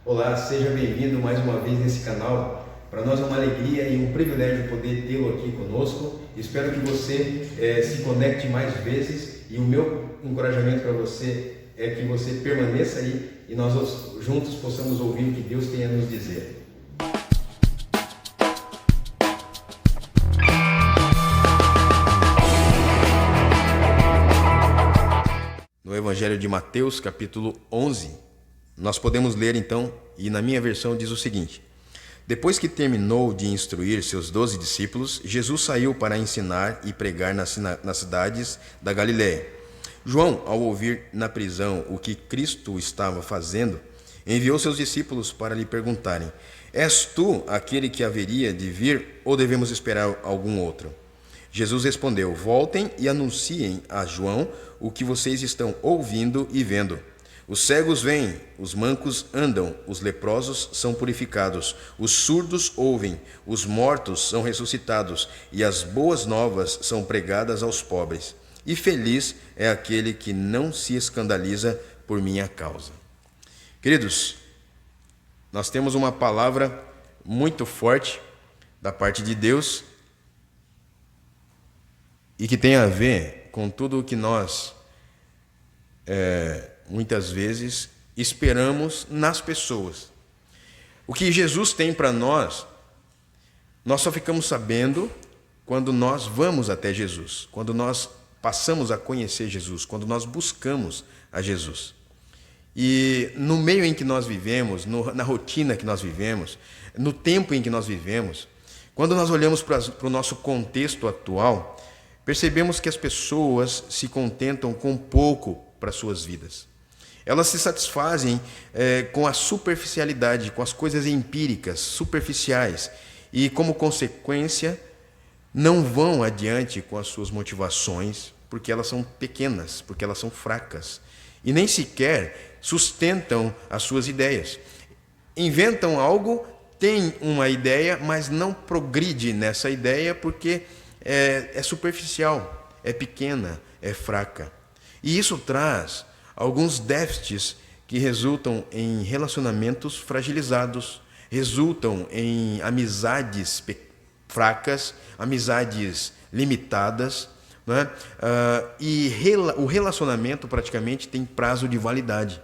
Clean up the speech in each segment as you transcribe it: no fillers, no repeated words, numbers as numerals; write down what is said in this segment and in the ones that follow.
Olá, seja bem-vindo mais uma vez nesse canal. Para nós é uma alegria e um privilégio poder tê-lo aqui conosco. Espero que você se conecte mais vezes e o meu encorajamento para você é que você permaneça aí e nós juntos possamos ouvir o que Deus tem a nos dizer. No Evangelho de Mateus, capítulo 11, nós podemos ler então, e na minha versão diz o seguinte: Depois que terminou de instruir seus 12 discípulos, Jesus saiu para ensinar e pregar nas cidades da Galiléia. João, ao ouvir na prisão o que Cristo estava fazendo, enviou seus discípulos para lhe perguntarem: És tu aquele que haveria de vir ou devemos esperar algum outro? Jesus respondeu: Voltem e anunciem a João o que vocês estão ouvindo e vendo. Os cegos veem, os mancos andam, os leprosos são purificados, os surdos ouvem, os mortos são ressuscitados e as boas novas são pregadas aos pobres. E feliz é aquele que não se escandaliza por minha causa. Queridos, nós temos uma palavra muito forte da parte de Deus e que tem a ver com tudo o que nós muitas vezes esperamos nas pessoas. O que Jesus tem para nós só ficamos sabendo quando nós vamos até Jesus, quando nós passamos a conhecer Jesus, quando nós buscamos a Jesus. E no meio em que nós vivemos, na rotina que nós vivemos, no tempo em que nós vivemos, quando nós olhamos para o nosso contexto atual, percebemos que as pessoas se contentam com pouco para suas vidas. Elas se satisfazem com a superficialidade, com as coisas empíricas, superficiais, e como consequência não vão adiante com as suas motivações, porque elas são pequenas, porque elas são fracas, e nem sequer sustentam as suas ideias. Inventam algo, têm uma ideia, mas não progride nessa ideia porque é superficial, é pequena, é fraca. E isso traz alguns déficits que resultam em relacionamentos fragilizados, resultam em amizades fracas, amizades limitadas, né? O relacionamento praticamente tem prazo de validade.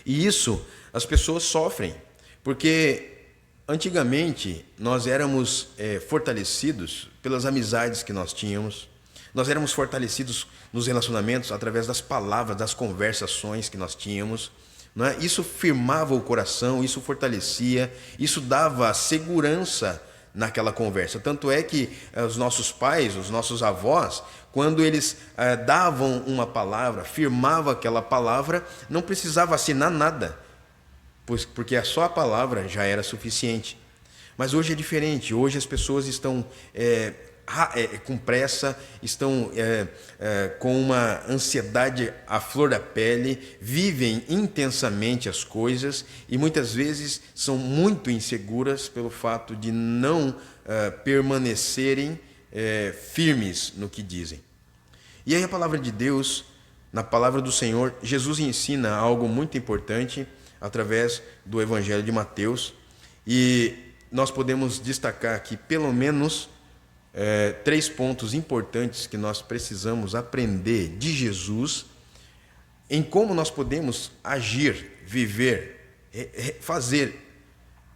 E isso as pessoas sofrem, porque antigamente nós éramos fortalecidos pelas amizades que nós tínhamos, nós éramos fortalecidos nos relacionamentos através das palavras, das conversações que nós tínhamos, não é? Isso firmava o coração, isso fortalecia, isso dava segurança naquela conversa. Tanto é que os nossos pais, os nossos avós, quando eles davam uma palavra, firmavam aquela palavra, não precisava assinar nada, porque só a palavra já era suficiente. Mas hoje é diferente, hoje as pessoas estão com pressa, estão com uma ansiedade à flor da pele, vivem intensamente as coisas e muitas vezes são muito inseguras pelo fato de não permanecerem firmes no que dizem. E aí a palavra de Deus, na palavra do Senhor, Jesus ensina algo muito importante através do Evangelho de Mateus, e nós podemos destacar aqui pelo menos 3 pontos importantes que nós precisamos aprender de Jesus em como nós podemos agir, viver, fazer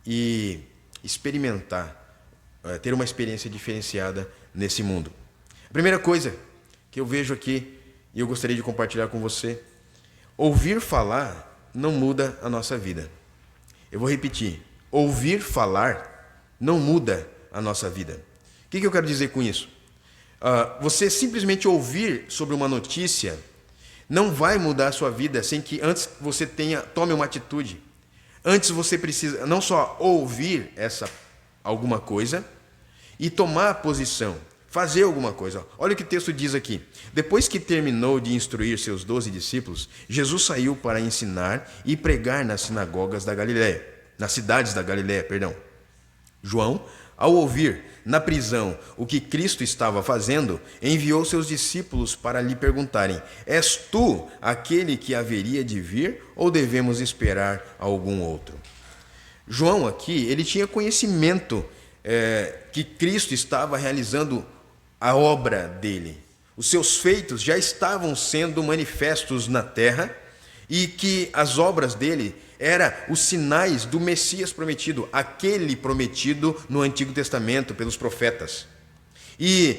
e experimentar, ter uma experiência diferenciada nesse mundo. A primeira coisa que eu vejo aqui e eu gostaria de compartilhar com você: ouvir falar não muda a nossa vida. Eu vou repetir: ouvir falar não muda a nossa vida. O que eu quero dizer com isso? Você simplesmente ouvir sobre uma notícia não vai mudar a sua vida sem que antes você tome uma atitude. Antes você precisa não só ouvir alguma coisa e tomar posição, fazer alguma coisa. Olha o que o texto diz aqui: depois que terminou de instruir seus 12 discípulos, Jesus saiu para ensinar e pregar nas sinagogas da Galiléia, nas cidades da Galiléia, perdão. João, ao ouvir na prisão o que Cristo estava fazendo, enviou seus discípulos para lhe perguntarem: És tu aquele que haveria de vir ou devemos esperar algum outro? João aqui, ele tinha conhecimento que Cristo estava realizando a obra dele. Os seus feitos já estavam sendo manifestos na terra e que as obras dele eram os sinais do Messias prometido, aquele prometido no Antigo Testamento pelos profetas. E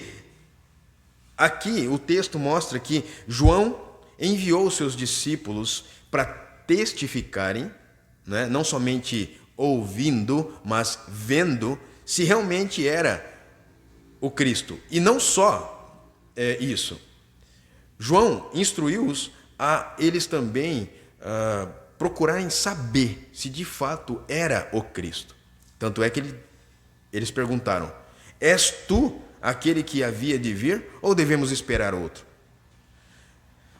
aqui o texto mostra que João enviou os seus discípulos para testificarem, né, não somente ouvindo, mas vendo se realmente era o Cristo. E não só isso. João instruiu-os a eles também procurarem saber se de fato era o Cristo. Tanto é que eles perguntaram: És tu aquele que havia de vir ou devemos esperar outro?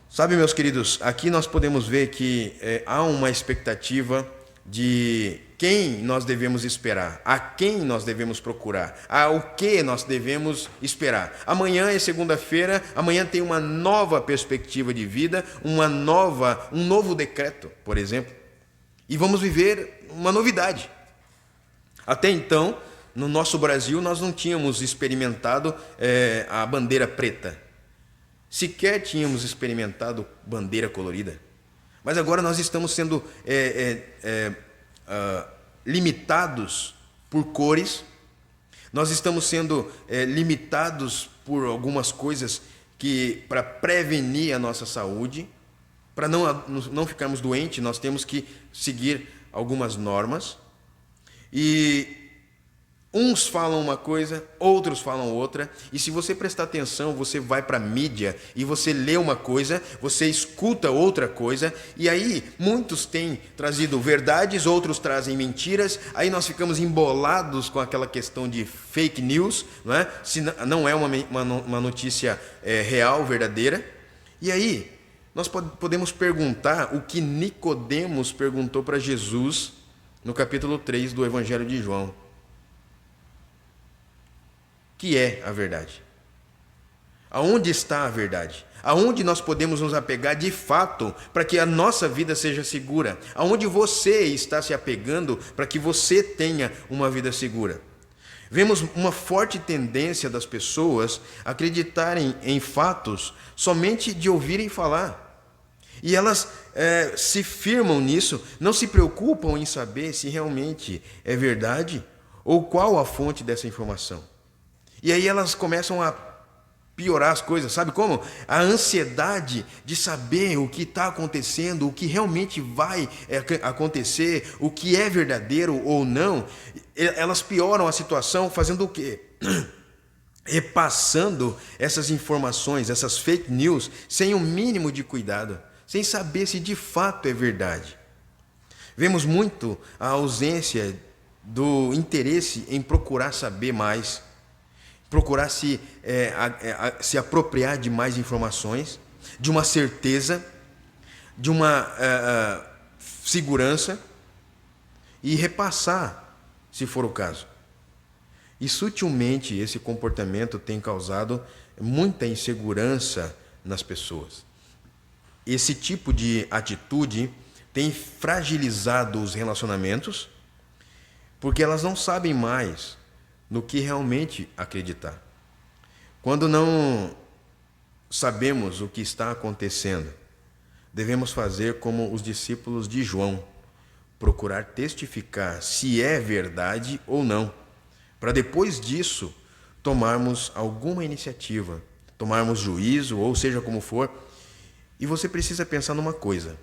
Sabe, meus queridos, aqui nós podemos ver que há uma expectativa de quem nós devemos esperar, a quem nós devemos procurar, o que nós devemos esperar. Amanhã é segunda-feira, amanhã tem uma nova perspectiva de vida, um novo decreto, por exemplo, e vamos viver uma novidade. Até então, no nosso Brasil, nós não tínhamos experimentado a bandeira preta, sequer tínhamos experimentado bandeira colorida. Mas agora nós estamos sendo limitados por cores, nós estamos sendo limitados por algumas coisas que, para prevenir a nossa saúde, para não ficarmos doentes, nós temos que seguir algumas normas. E uns falam uma coisa, outros falam outra, e se você prestar atenção, você vai para a mídia e você lê uma coisa, você escuta outra coisa, e aí muitos têm trazido verdades, outros trazem mentiras, aí nós ficamos embolados com aquela questão de fake news, não é? Se não é uma notícia real, verdadeira. E aí nós podemos perguntar o que Nicodemos perguntou para Jesus no capítulo 3 do Evangelho de João. Que é a verdade? Aonde está a verdade? Aonde nós podemos nos apegar de fato para que a nossa vida seja segura? Aonde você está se apegando para que você tenha uma vida segura? Vemos uma forte tendência das pessoas acreditarem em fatos somente de ouvirem falar. E elas se firmam nisso, não se preocupam em saber se realmente é verdade ou qual a fonte dessa informação. E aí elas começam a piorar as coisas, sabe como? A ansiedade de saber o que está acontecendo, o que realmente vai acontecer, o que é verdadeiro ou não, elas pioram a situação fazendo o quê? Repassando essas informações, essas fake news, sem o mínimo de cuidado, sem saber se de fato é verdade. Vemos muito a ausência do interesse em procurar saber mais, procurar se apropriar de mais informações, de uma certeza, de uma segurança e repassar, se for o caso. E sutilmente esse comportamento tem causado muita insegurança nas pessoas. Esse tipo de atitude tem fragilizado os relacionamentos, porque elas não sabem mais no que realmente acreditar. Quando não sabemos o que está acontecendo, devemos fazer como os discípulos de João, procurar testificar se é verdade ou não, para depois disso tomarmos alguma iniciativa, tomarmos juízo, ou seja como for. E você precisa pensar numa coisa,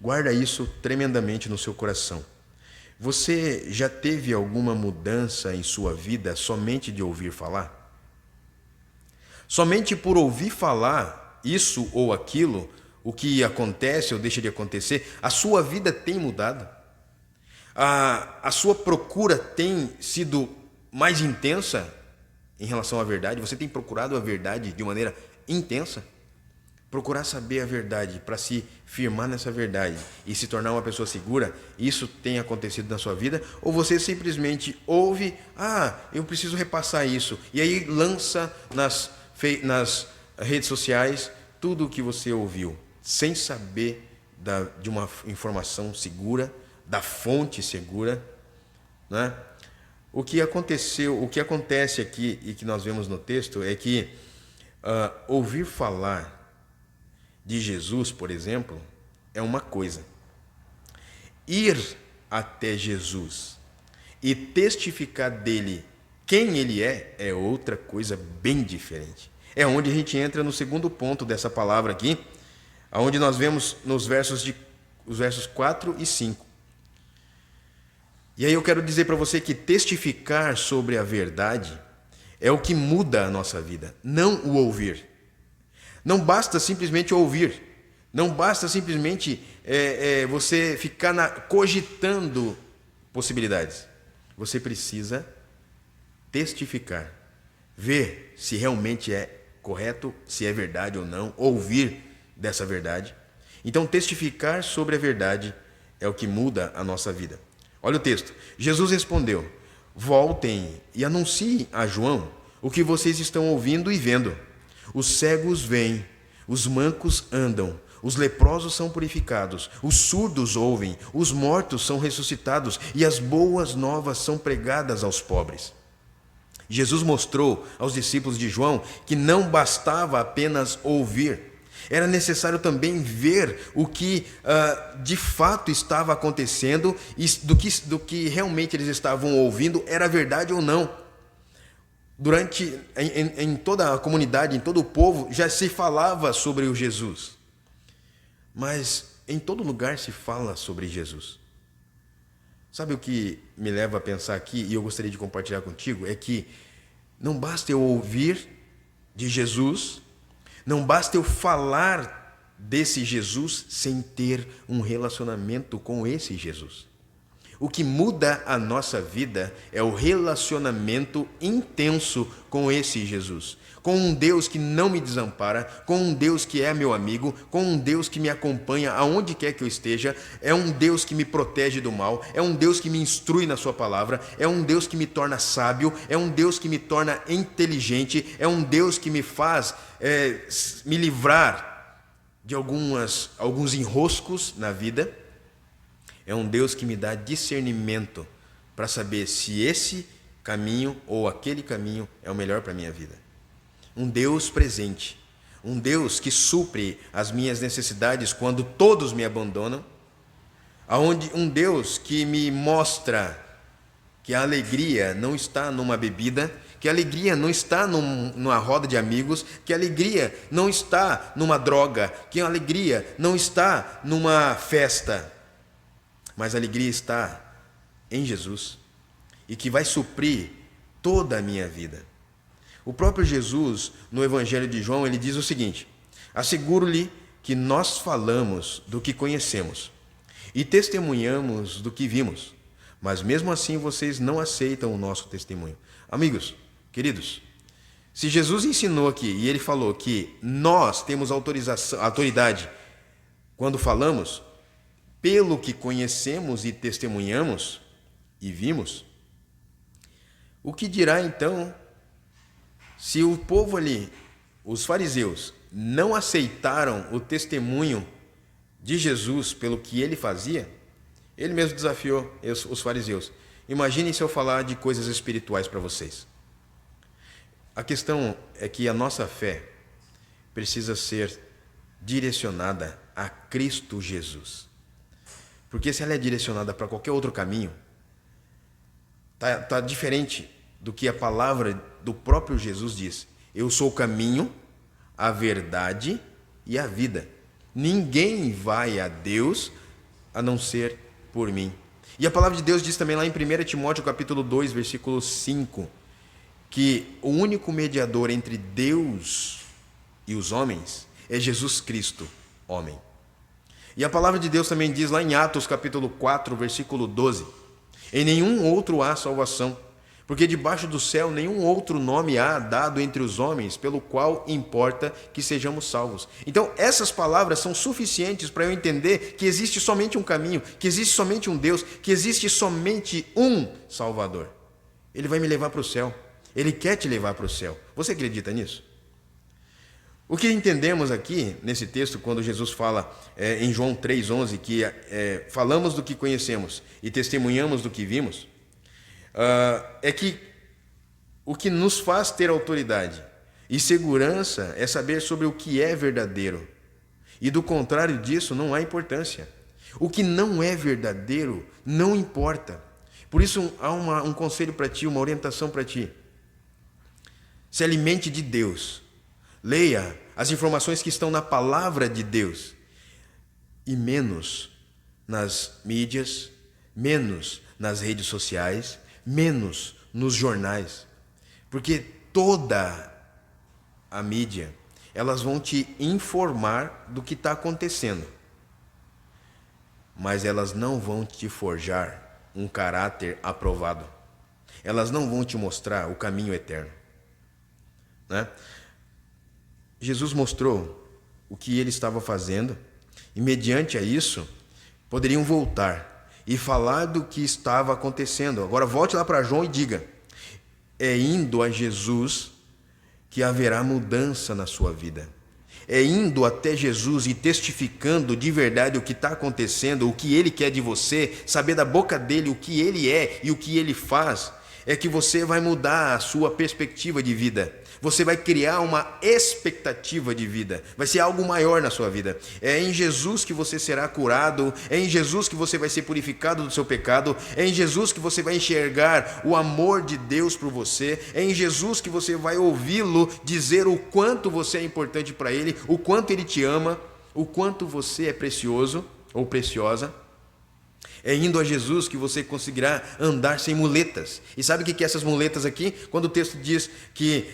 guarda isso tremendamente no seu coração. Você já teve alguma mudança em sua vida somente de ouvir falar? Somente por ouvir falar isso ou aquilo, o que acontece ou deixa de acontecer, a sua vida tem mudado? A sua procura tem sido mais intensa em relação à verdade? Você tem procurado a verdade de maneira intensa? procurar saber a verdade para se firmar nessa verdade e se tornar uma pessoa segura, isso tem acontecido na sua vida? Ou você simplesmente ouve, eu preciso repassar isso, e aí lança nas redes sociais tudo o que você ouviu, sem saber de uma informação segura, da fonte segura, né? O que acontece aqui e que nós vemos no texto é que ouvir falar de Jesus, por exemplo, é uma coisa. Ir até Jesus e testificar dele quem ele é outra coisa bem diferente. É onde a gente entra no segundo ponto dessa palavra aqui, onde nós vemos nos os versos 4 e 5. E aí eu quero dizer para você que testificar sobre a verdade é o que muda a nossa vida, não o ouvir. Não basta simplesmente ouvir, não basta simplesmente você ficar cogitando possibilidades. Você precisa testificar, ver se realmente é correto, se é verdade ou não, ouvir dessa verdade. Então, testificar sobre a verdade é o que muda a nossa vida. Olha o texto. Jesus respondeu: voltem e anunciem a João o que vocês estão ouvindo e vendo. Os cegos veem, os mancos andam, os leprosos são purificados, os surdos ouvem, os mortos são ressuscitados e as boas novas são pregadas aos pobres. Jesus mostrou aos discípulos de João que não bastava apenas ouvir, era necessário também ver o que de fato estava acontecendo e do que realmente eles estavam ouvindo era verdade ou não. Em toda a comunidade, em todo o povo, já se falava sobre o Jesus. Mas em todo lugar se fala sobre Jesus. Sabe o que me leva a pensar aqui, e eu gostaria de compartilhar contigo, é que não basta eu ouvir de Jesus, não basta eu falar desse Jesus sem ter um relacionamento com esse Jesus. O que muda a nossa vida é o relacionamento intenso com esse Jesus, com um Deus que não me desampara, com um Deus que é meu amigo, com um Deus que me acompanha aonde quer que eu esteja, é um Deus que me protege do mal, é um Deus que me instrui na sua palavra, é um Deus que me torna sábio, é um Deus que me torna inteligente, é um Deus que me faz me livrar de alguns enroscos na vida. É um Deus que me dá discernimento para saber se esse caminho ou aquele caminho é o melhor para a minha vida. Um Deus presente, um Deus que supre as minhas necessidades quando todos me abandonam, um Deus que me mostra que a alegria não está numa bebida, que a alegria não está numa roda de amigos, que a alegria não está numa droga, que a alegria não está numa festa, mas a alegria está em Jesus e que vai suprir toda a minha vida. O próprio Jesus, no Evangelho de João, ele diz o seguinte: asseguro-lhe que nós falamos do que conhecemos e testemunhamos do que vimos, mas mesmo assim vocês não aceitam o nosso testemunho. Amigos, queridos, se Jesus ensinou aqui e ele falou que nós temos autoridade quando falamos, pelo que conhecemos e testemunhamos e vimos, o que dirá então se o povo ali, os fariseus, não aceitaram o testemunho de Jesus pelo que ele fazia? Ele mesmo desafiou os fariseus. Imaginem se eu falar de coisas espirituais para vocês. A questão é que a nossa fé precisa ser direcionada a Cristo Jesus. Porque se ela é direcionada para qualquer outro caminho, tá diferente do que a palavra do próprio Jesus diz. Eu sou o caminho, a verdade e a vida. Ninguém vai a Deus a não ser por mim. E a palavra de Deus diz também lá em 1 Timóteo capítulo 2, versículo 5, que o único mediador entre Deus e os homens é Jesus Cristo, homem. E a palavra de Deus também diz lá em Atos capítulo 4, versículo 12: em nenhum outro há salvação, porque debaixo do céu nenhum outro nome há dado entre os homens pelo qual importa que sejamos salvos. Então, essas palavras são suficientes para eu entender que existe somente um caminho, que existe somente um Deus, que existe somente um Salvador. Ele vai me levar para o céu. Ele quer te levar para o céu. Você acredita nisso? O que entendemos aqui nesse texto, quando Jesus fala em João 3,11, que falamos do que conhecemos e testemunhamos do que vimos, é que o que nos faz ter autoridade e segurança é saber sobre o que é verdadeiro. E do contrário disso, não há importância. O que não é verdadeiro não importa. Por isso, há um conselho para ti, uma orientação para ti. Se alimente de Deus. Leia as informações que estão na palavra de Deus. E menos nas mídias, menos nas redes sociais, menos nos jornais, porque toda a mídia, elas vão te informar do que está acontecendo, mas elas não vão te forjar um caráter aprovado, elas não vão te mostrar o caminho eterno, né? Jesus mostrou o que ele estava fazendo, e mediante a isso, poderiam voltar e falar do que estava acontecendo. Agora volte lá para João e diga: é indo a Jesus que haverá mudança na sua vida. É indo até Jesus e testificando de verdade o que está acontecendo, o que Ele quer de você, saber da boca dEle o que Ele é e o que Ele faz, é que você vai mudar a sua perspectiva de vida. Você vai criar uma expectativa de vida. Vai ser algo maior na sua vida. É em Jesus que você será curado. É em Jesus que você vai ser purificado do seu pecado. É em Jesus que você vai enxergar o amor de Deus por você. É em Jesus que você vai ouvi-lo dizer o quanto você é importante para Ele, o quanto Ele te ama, o quanto você é precioso ou preciosa. É indo a Jesus que você conseguirá andar sem muletas. E sabe o que é essas muletas aqui? Quando o texto diz que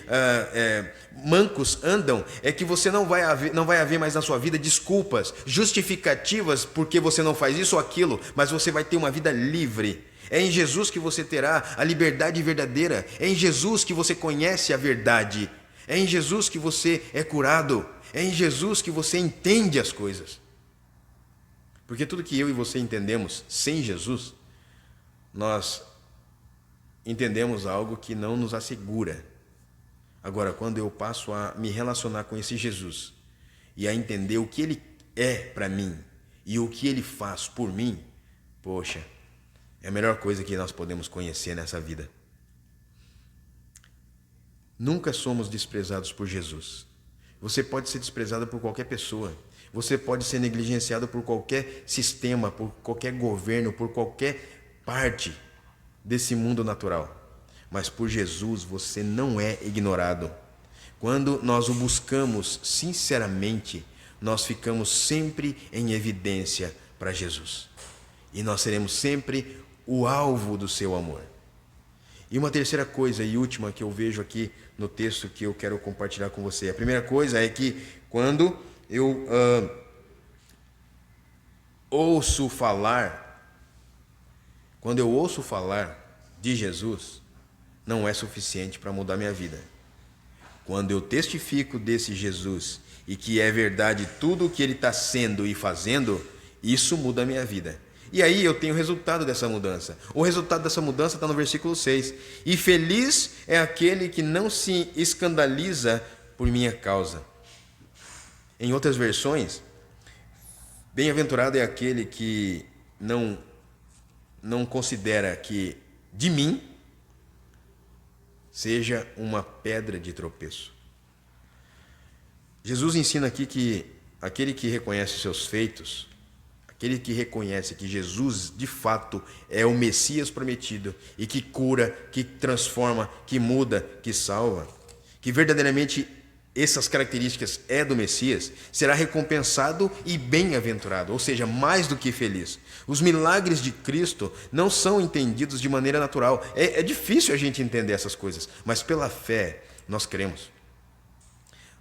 mancos andam, é que você não vai haver mais na sua vida desculpas, justificativas porque você não faz isso ou aquilo, mas você vai ter uma vida livre. É em Jesus que você terá a liberdade verdadeira. É em Jesus que você conhece a verdade. É em Jesus que você é curado. É em Jesus que você entende as coisas. Porque tudo que eu e você entendemos sem Jesus, nós entendemos algo que não nos assegura. Agora, quando eu passo a me relacionar com esse Jesus e a entender o que Ele é para mim e o que Ele faz por mim, poxa, é a melhor coisa que nós podemos conhecer nessa vida. Nunca somos desprezados por Jesus. Você pode ser desprezado por qualquer pessoa. Você pode ser negligenciado por qualquer sistema, por qualquer governo, por qualquer parte desse mundo natural. Mas por Jesus você não é ignorado. Quando nós o buscamos sinceramente, nós ficamos sempre em evidência para Jesus. E nós seremos sempre o alvo do seu amor. E uma terceira coisa e última que eu vejo aqui no texto que eu quero compartilhar com você. A primeira coisa é que quando eu ouço falar de Jesus, não é suficiente para mudar minha vida. Quando eu testifico desse Jesus e que é verdade tudo o que Ele está sendo e fazendo, isso muda a minha vida. E aí eu tenho o resultado dessa mudança. O resultado dessa mudança está no versículo 6. E feliz é aquele que não se escandaliza por minha causa. Em outras versões, bem-aventurado é aquele que não considera que de mim seja uma pedra de tropeço. Jesus ensina aqui que aquele que reconhece seus feitos, aquele que reconhece que Jesus de fato é o Messias prometido e que cura, que transforma, que muda, que salva, que verdadeiramente essas características é do Messias, será recompensado e bem-aventurado, ou seja, mais do que feliz. Os milagres de Cristo não são entendidos de maneira natural. É difícil a gente entender essas coisas, mas pela fé nós cremos.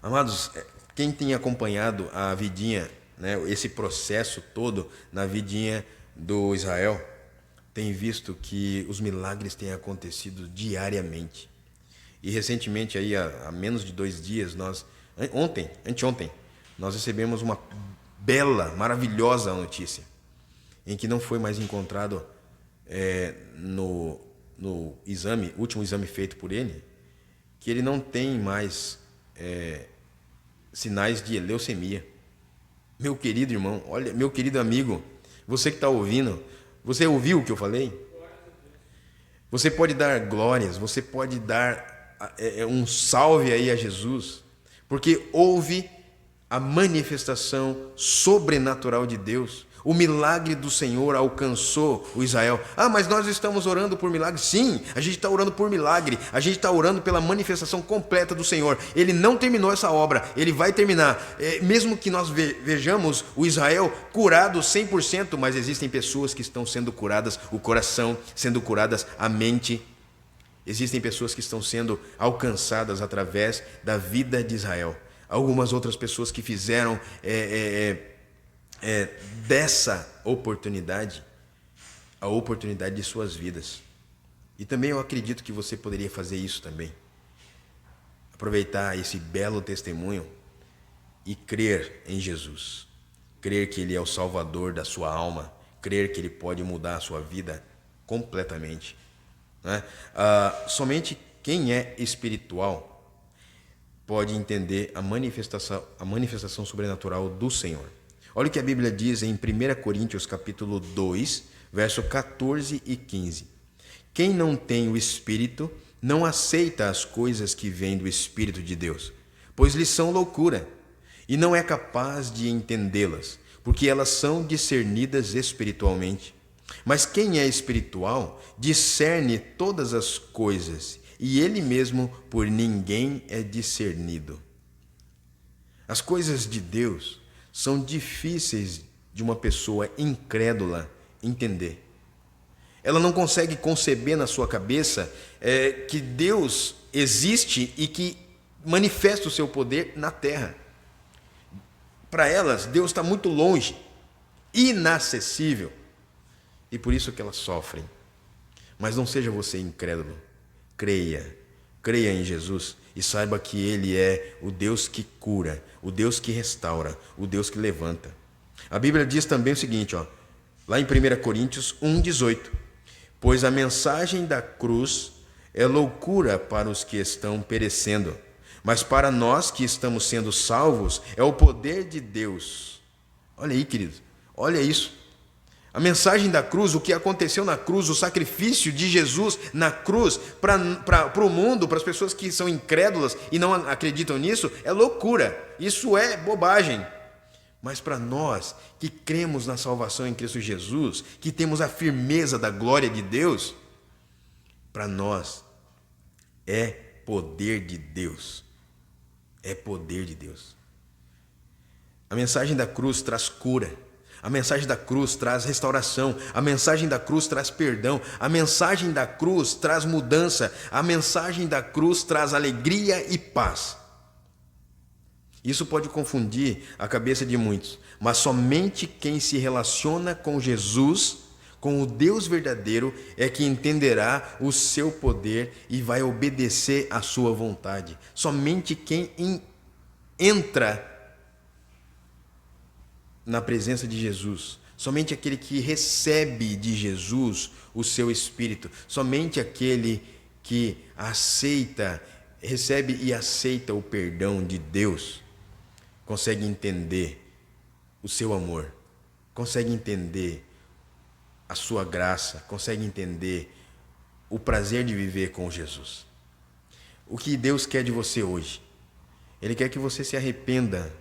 Amados, quem tem acompanhado a vidinha, né, esse processo todo na vidinha do Israel, tem visto que os milagres têm acontecido diariamente. E recentemente, aí, há menos de 2 dias, anteontem, nós recebemos uma bela, maravilhosa notícia, em que não foi mais encontrado no último exame feito por ele, que ele não tem mais sinais de leucemia. Meu querido irmão, olha, meu querido amigo, você que está ouvindo, você ouviu o que eu falei? Você pode dar glórias, você pode dar um salve aí a Jesus, porque houve a manifestação sobrenatural de Deus. O milagre do Senhor alcançou o Israel. Ah, mas nós estamos orando por milagre. Sim, a gente está orando por milagre. A gente está orando pela manifestação completa do Senhor. Ele não terminou essa obra, ele vai terminar. Mesmo que nós vejamos o Israel curado 100%, mas existem pessoas que estão sendo curadas o coração, sendo curadas a mente. Existem pessoas que estão sendo alcançadas através da vida de Israel. Algumas outras pessoas que fizeram dessa oportunidade a oportunidade de suas vidas. E também eu acredito que você poderia fazer isso também. Aproveitar esse belo testemunho e crer em Jesus. Crer que Ele é o Salvador da sua alma. Crer que Ele pode mudar a sua vida completamente. Né? Somente quem é espiritual pode entender a manifestação sobrenatural do Senhor. Olha o que a Bíblia diz em 1 Coríntios capítulo 2, verso 14 e 15. Quem não tem o Espírito não aceita as coisas que vêm do Espírito de Deus, pois lhes são loucura, e não é capaz de entendê-las, porque elas são discernidas espiritualmente. Mas quem é espiritual discerne todas as coisas, e ele mesmo por ninguém é discernido. As coisas de Deus são difíceis de uma pessoa incrédula entender. Ela não consegue conceber na sua cabeça que Deus existe e que manifesta o seu poder na terra. Para elas, Deus está muito longe, inacessível, e por isso que elas sofrem. Mas não seja você incrédulo. Creia em Jesus e saiba que Ele é o Deus que cura, o Deus que restaura, o Deus que levanta. A Bíblia diz também o seguinte, lá em 1 Coríntios 1,18: pois a mensagem da cruz é loucura para os que estão perecendo, mas para nós que estamos sendo salvos é o poder de Deus. Olha aí, querido, olha isso. A mensagem da cruz, o que aconteceu na cruz, o sacrifício de Jesus na cruz para o mundo, para as pessoas que são incrédulas e não acreditam nisso, é loucura. Isso é bobagem. Mas para nós que cremos na salvação em Cristo Jesus, que temos a firmeza da glória de Deus, para nós é poder de Deus. É poder de Deus. A mensagem da cruz traz cura. A mensagem da cruz traz restauração, a mensagem da cruz traz perdão, a mensagem da cruz traz mudança, a mensagem da cruz traz alegria e paz. Isso pode confundir a cabeça de muitos, mas somente quem se relaciona com Jesus, com o Deus verdadeiro, é que entenderá o seu poder e vai obedecer à sua vontade. Somente quem entra na presença de Jesus, somente aquele que recebe de Jesus o seu Espírito, somente aquele que recebe e aceita o perdão de Deus, consegue entender o seu amor, consegue entender a sua graça, consegue entender o prazer de viver com Jesus. O que Deus quer de você hoje? Ele quer que você se arrependa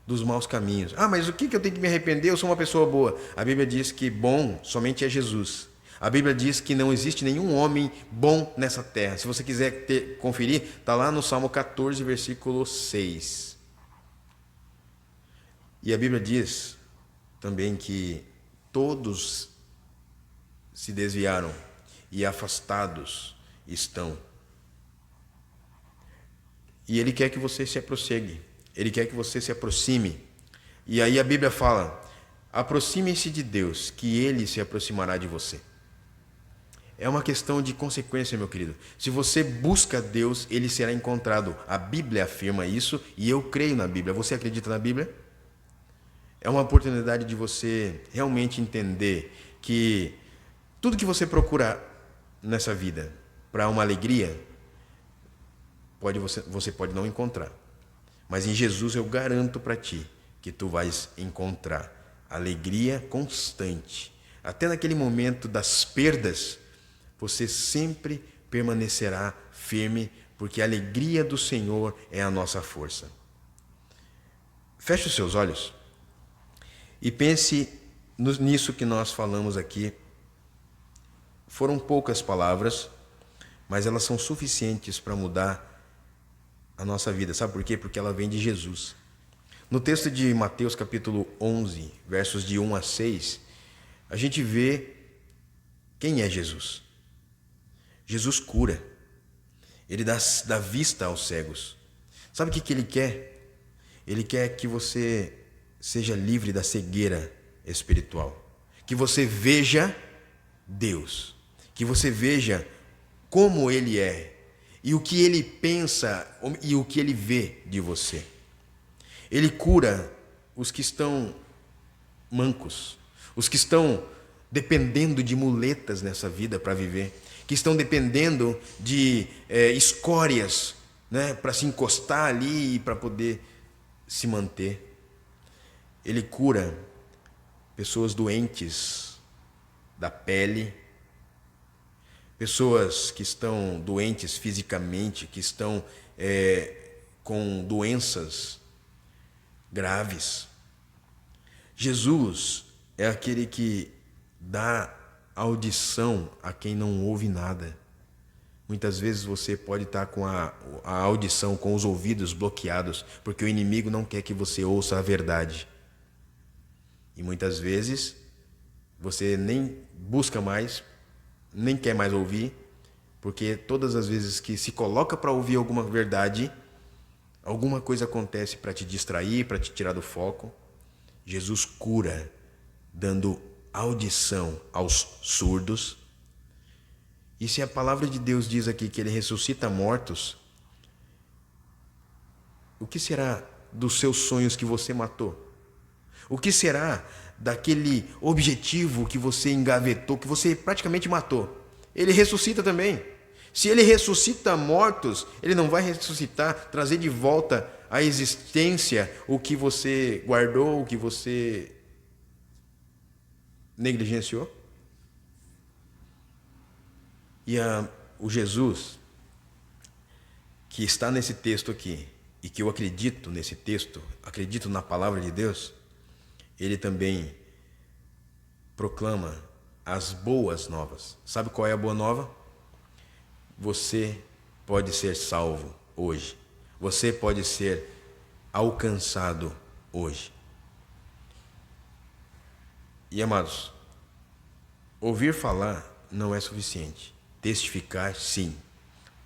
dos maus caminhos. Ah, mas o que eu tenho que me arrepender? Eu sou uma pessoa boa. A Bíblia diz que bom somente é Jesus. A Bíblia diz que não existe nenhum homem bom nessa terra. Se você quiser conferir, está lá no Salmo 14, versículo 6. E a Bíblia diz também que todos se desviaram e afastados estão. E Ele quer que você se aproxime. Ele quer que você se aproxime. E aí a Bíblia fala: aproxime-se de Deus, que Ele se aproximará de você. É uma questão de consequência, meu querido. Se você busca Deus, ele será encontrado. A Bíblia afirma isso e eu creio na Bíblia. Você acredita na Bíblia? É uma oportunidade de você realmente entender que tudo que você procura nessa vida para uma alegria, você pode não encontrar. Mas em Jesus eu garanto para ti que tu vais encontrar alegria constante. Até naquele momento das perdas, você sempre permanecerá firme, porque a alegria do Senhor é a nossa força. Feche os seus olhos e pense nisso que nós falamos aqui. Foram poucas palavras, mas elas são suficientes para mudar a nossa vida. Sabe por quê? Porque ela vem de Jesus. No texto de Mateus capítulo 11, versos de 1 a 6, a gente vê quem é Jesus. Jesus cura. Ele dá vista aos cegos. Sabe o que ele quer? Ele quer que você seja livre da cegueira espiritual. Que você veja Deus. Que você veja como Ele é. E o que Ele pensa e o que Ele vê de você. Ele cura os que estão mancos. Os que estão dependendo de muletas nessa vida para viver. Que estão dependendo de escórias, né, para se encostar ali e para poder se manter. Ele cura pessoas doentes da pele, pessoas que estão doentes fisicamente, que estão com doenças graves. Jesus é aquele que dá audição a quem não ouve nada. Muitas vezes você pode estar com a audição, com os ouvidos bloqueados, porque o inimigo não quer que você ouça a verdade. E muitas vezes você nem busca mais, nem quer mais ouvir, porque todas as vezes que se coloca para ouvir alguma verdade, alguma coisa acontece para te distrair, para te tirar do foco. Jesus cura, dando audição aos surdos. E se a palavra de Deus diz aqui que Ele ressuscita mortos, o que será dos seus sonhos que você matou? O que será daquele objetivo que você engavetou, que você praticamente matou? Ele ressuscita também. Se Ele ressuscita mortos, Ele não vai ressuscitar, trazer de volta à existência o que você guardou, o que você negligenciou? E o Jesus que está nesse texto aqui, e que eu acredito nesse texto, acredito na palavra de Deus, ele também proclama as boas novas. Sabe qual é a boa nova? Você pode ser salvo hoje. Você pode ser alcançado hoje. E amados, ouvir falar não é suficiente. Testificar, sim.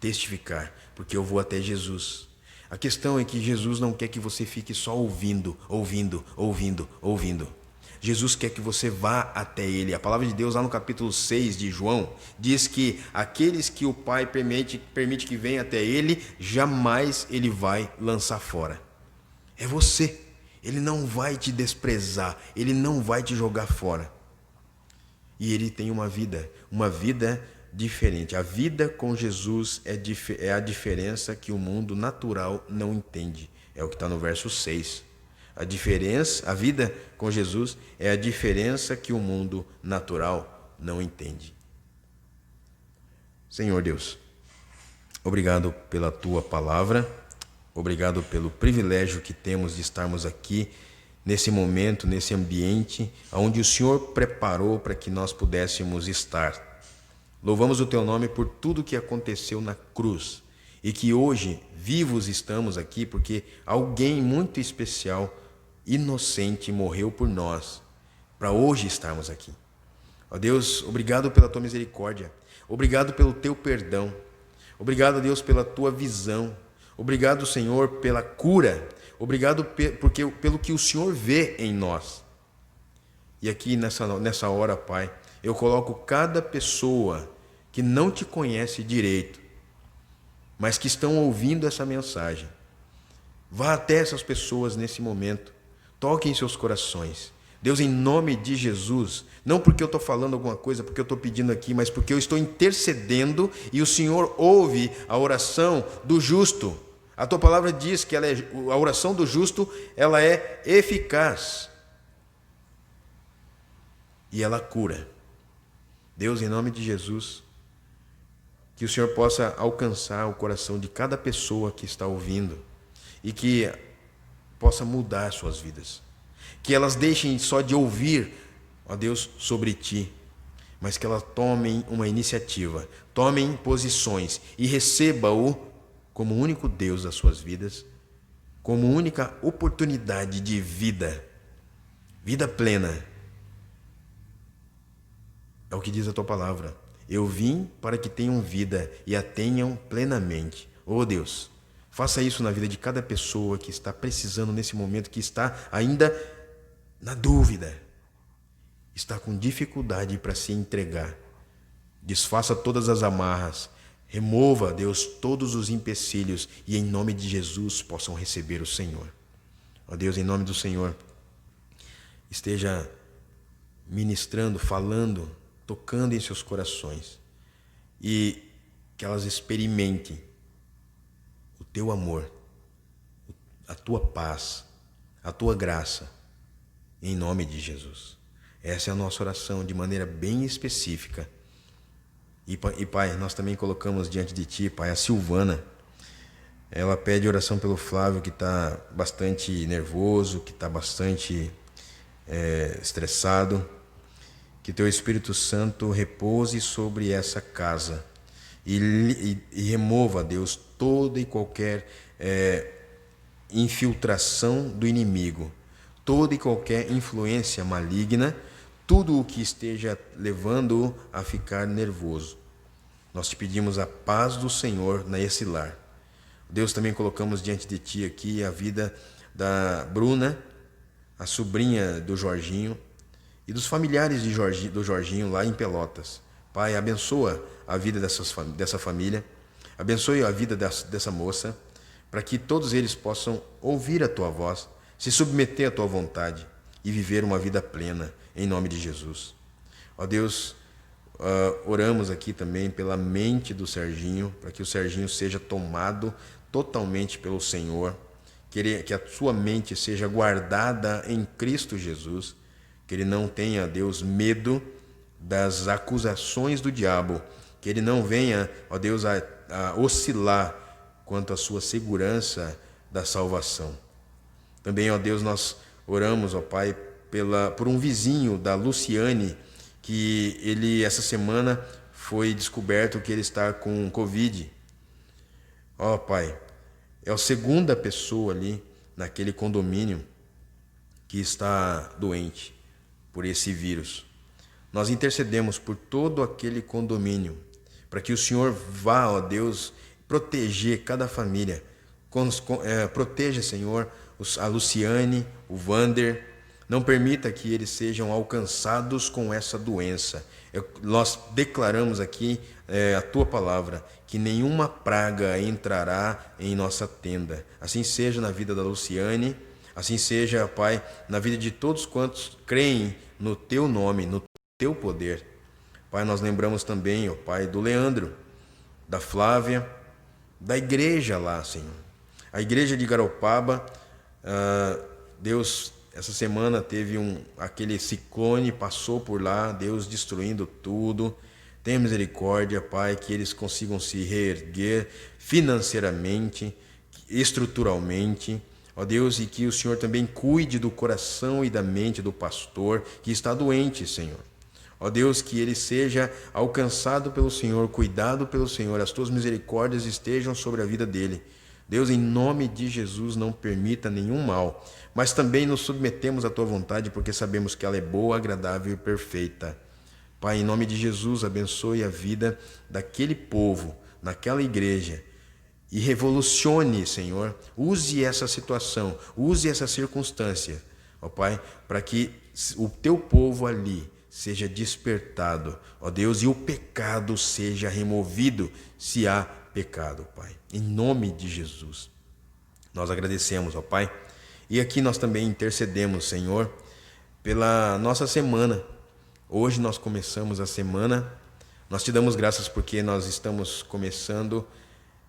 Testificar, porque eu vou até Jesus. A questão é que Jesus não quer que você fique só ouvindo. Jesus quer que você vá até Ele. A palavra de Deus, lá no capítulo 6 de João, diz que aqueles que o Pai permite que venham até Ele, jamais Ele vai lançar fora. É você. Ele não vai te desprezar. Ele não vai te jogar fora. E Ele tem uma vida diferente. A vida com Jesus é a diferença que o mundo natural não entende. É o que está no verso 6. A vida com Jesus é a diferença que o mundo natural não entende. Senhor Deus, obrigado pela Tua palavra, obrigado pelo privilégio que temos de estarmos aqui nesse momento, nesse ambiente onde o Senhor preparou para que nós pudéssemos estar. Louvamos o Teu nome por tudo que aconteceu na cruz e que hoje vivos estamos aqui porque alguém muito especial, inocente, morreu por nós para hoje estarmos aqui. Ó Deus, obrigado pela Tua misericórdia, obrigado pelo Teu perdão, obrigado, Deus, pela Tua visão, obrigado, Senhor, pela cura, obrigado pelo que o Senhor vê em nós. E aqui nessa hora, Pai, eu coloco cada pessoa que não te conhece direito, mas que estão ouvindo essa mensagem. Vá até essas pessoas nesse momento. Toque em seus corações. Deus, em nome de Jesus, não porque eu estou falando alguma coisa, porque eu estou pedindo aqui, mas porque eu estou intercedendo e o Senhor ouve a oração do justo. A tua palavra diz que a oração do justo, ela é eficaz e ela cura. Deus, em nome de Jesus, que o Senhor possa alcançar o coração de cada pessoa que está ouvindo e que possa mudar suas vidas. Que elas deixem só de ouvir, ó Deus, sobre Ti, mas que elas tomem uma iniciativa, tomem posições e receba-o como único Deus das suas vidas, como única oportunidade de vida, vida plena. É o que diz a Tua palavra. Eu vim para que tenham vida e a tenham plenamente. Oh Deus, faça isso na vida de cada pessoa que está precisando nesse momento, que está ainda na dúvida, está com dificuldade para se entregar. Desfaça todas as amarras, remova, Deus, todos os empecilhos e em nome de Jesus possam receber o Senhor. Ó Deus, em nome do Senhor, esteja ministrando, falando, tocando em seus corações e que elas experimentem o Teu amor, a Tua paz, a Tua graça, em nome de Jesus. Essa é a nossa oração de maneira bem específica. E Pai, nós também colocamos diante de Ti, Pai, a Silvana. Ela pede oração pelo Flávio, que está bastante nervoso, que está bastante estressado. Que Teu Espírito Santo repouse sobre essa casa e remova, Deus, toda e qualquer infiltração do inimigo, toda e qualquer influência maligna, tudo o que esteja levando-o a ficar nervoso. Nós te pedimos a paz do Senhor nesse lar. Deus, também colocamos diante de Ti aqui a vida da Bruna, a sobrinha do Jorginho, e dos familiares do Jorginho lá em Pelotas. Pai, abençoa a vida dessa família, abençoe a vida dessa moça, para que todos eles possam ouvir a Tua voz, se submeter à Tua vontade e viver uma vida plena, em nome de Jesus. Ó Deus, oramos aqui também pela mente do Serginho, para que o Serginho seja tomado totalmente pelo Senhor, que a sua mente seja guardada em Cristo Jesus, que ele não tenha, Deus, medo das acusações do diabo, que ele não venha, ó Deus, a oscilar quanto à sua segurança da salvação. Também, ó Deus, nós oramos, ó Pai, por um vizinho da Luciane, que ele, essa semana, foi descoberto que ele está com Covid. Ó Pai, é a segunda pessoa ali naquele condomínio que está doente por esse vírus. Nós intercedemos por todo aquele condomínio, para que o Senhor vá, ó Deus, proteger cada família. Proteja, Senhor, a Luciane, o Vander. Não permita que eles sejam alcançados com essa doença. Nós declaramos aqui a Tua palavra, que nenhuma praga entrará em nossa tenda. Assim seja na vida da Luciane, assim seja, Pai, na vida de todos quantos creem no Teu nome, no Teu poder. Pai, nós lembramos também, ó Pai, do Leandro, da Flávia, da igreja lá, Senhor. A igreja de Garopaba, Deus, essa semana teve aquele ciclone, passou por lá, Deus destruindo tudo. Tenha misericórdia, Pai, que eles consigam se reerguer financeiramente, estruturalmente. Ó Deus, e que o Senhor também cuide do coração e da mente do pastor que está doente, Senhor. Ó Deus, que ele seja alcançado pelo Senhor, cuidado pelo Senhor, as Tuas misericórdias estejam sobre a vida dele. Deus, em nome de Jesus, não permita nenhum mal, mas também nos submetemos à Tua vontade, porque sabemos que ela é boa, agradável e perfeita. Pai, em nome de Jesus, abençoe a vida daquele povo, naquela igreja, e revolucione, Senhor, use essa situação, use essa circunstância, ó Pai, para que o Teu povo ali seja despertado, ó Deus, e o pecado seja removido, se há pecado, Pai. Em nome de Jesus, nós agradecemos, ó Pai. E aqui nós também intercedemos, Senhor, pela nossa semana. Hoje nós começamos a semana. Nós te damos graças porque nós estamos começando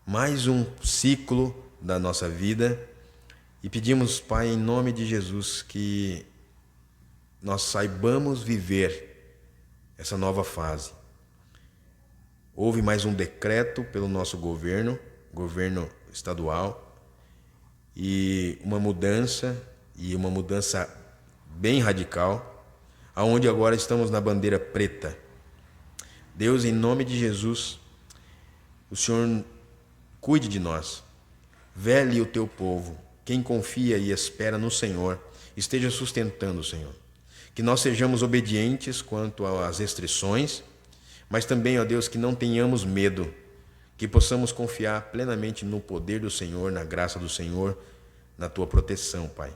mais um ciclo da nossa vida. E pedimos, Pai, em nome de Jesus, que nós saibamos viver essa nova fase. Houve mais um decreto pelo nosso governo estadual, e uma mudança bem radical, aonde agora estamos na bandeira preta. Deus, em nome de Jesus, o Senhor cuide de nós, vele o teu povo, quem confia e espera no Senhor, esteja sustentando o Senhor. Que nós sejamos obedientes quanto às restrições, mas também, ó Deus, que não tenhamos medo, que possamos confiar plenamente no poder do Senhor, na graça do Senhor, na tua proteção, Pai.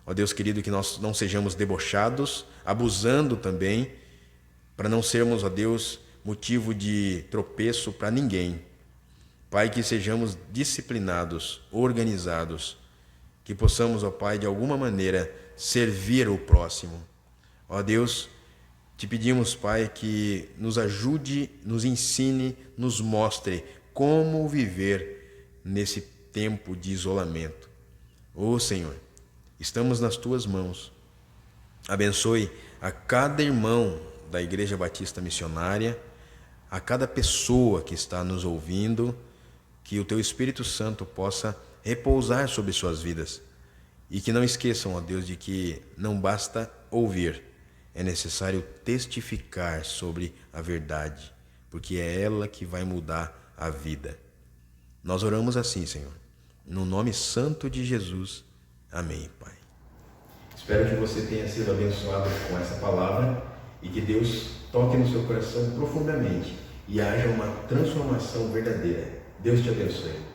Ó Deus querido, que nós não sejamos debochados, abusando também, para não sermos, ó Deus, motivo de tropeço para ninguém. Pai, que sejamos disciplinados, organizados, que possamos, ó Pai, de alguma maneira servir o próximo. Ó Deus, te pedimos, Pai, que nos ajude, nos ensine, nos mostre como viver nesse tempo de isolamento. Ó Senhor, estamos nas tuas mãos. Abençoe a cada irmão da Igreja Batista Missionária, a cada pessoa que está nos ouvindo, que o teu Espírito Santo possa repousar sobre suas vidas. E que não esqueçam, ó Deus, de que não basta ouvir, é necessário testificar sobre a verdade, porque é ela que vai mudar a vida. Nós oramos assim, Senhor, no nome santo de Jesus. Amém, Pai. Espero que você tenha sido abençoado com essa palavra e que Deus toque no seu coração profundamente e haja uma transformação verdadeira. Deus te abençoe.